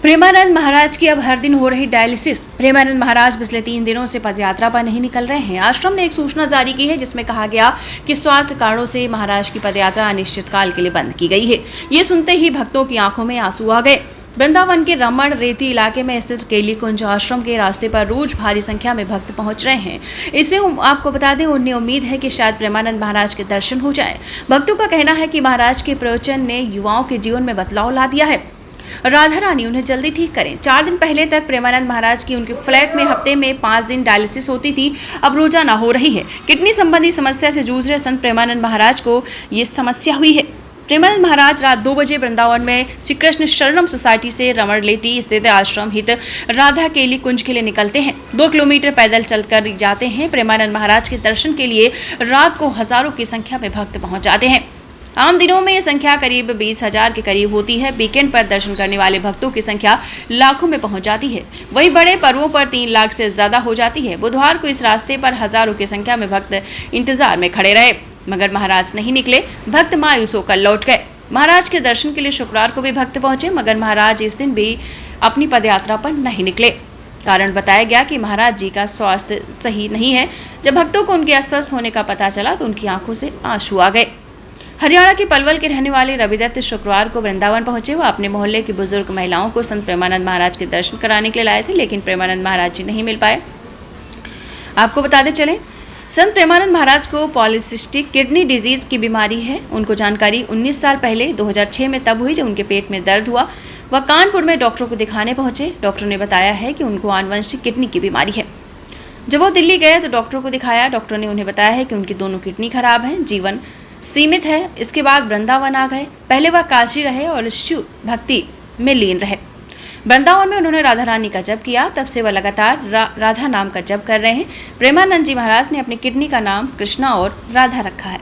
प्रेमानंद महाराज की अब हर दिन हो रही डायलिसिस। प्रेमानंद महाराज पिछले 3 दिनों से पदयात्रा पर नहीं निकल रहे हैं। आश्रम ने एक सूचना जारी की है जिसमें कहा गया कि स्वास्थ्य कारणों से महाराज की पदयात्रा अनिश्चित काल के लिए बंद की गई है। ये सुनते ही भक्तों की आंखों में आंसू आ गए। वृंदावन के रमण रेती इलाके में स्थित केली कुंज आश्रम के रास्ते पर रोज भारी संख्या में भक्त पहुंच रहे हैं। इससे आपको बता दें, उन्हें उम्मीद है कि शायद प्रेमानंद महाराज के दर्शन हो जाए। भक्तों का कहना है कि महाराज के प्रवचन ने युवाओं के जीवन में बदलाव ला दिया है। राधा रानी उन्हें जल्दी ठीक करें। 4 दिन पहले तक प्रेमानंद महाराज की उनके फ्लैट में हफ्ते में 5 दिन डायलिसिस होती थी, अब रोजाना हो रही है। किडनी संबंधी समस्या से जूझ रहे संत प्रेमानंद महाराज को ये समस्या हुई है। प्रेमानंद महाराज रात 2 बजे वृंदावन में श्री कृष्ण शरणम सोसाइटी से रमणलेती स्थित आश्रम हित राधा केली कुंज के लिए निकलते हैं। 2 किलोमीटर पैदल चलकर जाते हैं। प्रेमानंद महाराज के दर्शन के लिए रात को हजारों की संख्या में भक्त पहुंच जाते हैं। आम दिनों में ये संख्या करीब 20,000 के करीब होती है। वीकेंड पर दर्शन करने वाले भक्तों की संख्या लाखों में पहुंच जाती है। वहीं बड़े पर्वों पर 3 लाख से ज्यादा हो जाती है। बुधवार को इस रास्ते पर हजारों की संख्या में भक्त इंतजार में खड़े रहे, मगर महाराज नहीं निकले। भक्त मायूस होकर लौट गए। महाराज के दर्शन के लिए शुक्रवार को भी भक्त पहुंचे, मगर महाराज इस दिन भी अपनी पदयात्रा पर नहीं निकले। कारण बताया गया कि महाराज जी का स्वास्थ्य सही नहीं है। जब भक्तों को उनके अस्वस्थ होने का पता चला तो उनकी आंखों से आंसू आ गए। हरियाणा के पलवल के रहने वाले रविदत्त शुक्रवार को वृंदावन पहुंचे। वो अपने मोहल्ले की बुजुर्ग महिलाओं को संत प्रेमानंद महाराज के दर्शन कराने के लिए लाए थे, लेकिन प्रेमानंद महाराज जी नहीं मिल पाए। आपको बताते चले, संत प्रेमानंद महाराज को पॉलीसिस्टिक किडनी डिजीज की बीमारी है। उनको जानकारी 19 साल पहले 2006 में तब हुई जब उनके पेट में दर्द हुआ। वह कानपुर में डॉक्टरों को दिखाने पहुंचे। डॉक्टर ने बताया है कि उनको आनुवंशिक किडनी की बीमारी है। जब वो दिल्ली गए तो डॉक्टरों को दिखाया। डॉक्टर ने उन्हें बताया है कि उनकी दोनों किडनी खराब हैं, जीवन सीमित है। इसके बाद वृंदावन आ गए। पहले वह काशी रहे और शिव भक्ति में लीन रहे। वृंदावन में उन्होंने राधा रानी का जप किया। तब से वह लगातार राधा नाम का जप कर रहे हैं। प्रेमानंद जी महाराज ने अपनी किडनी का नाम कृष्णा और राधा रखा है।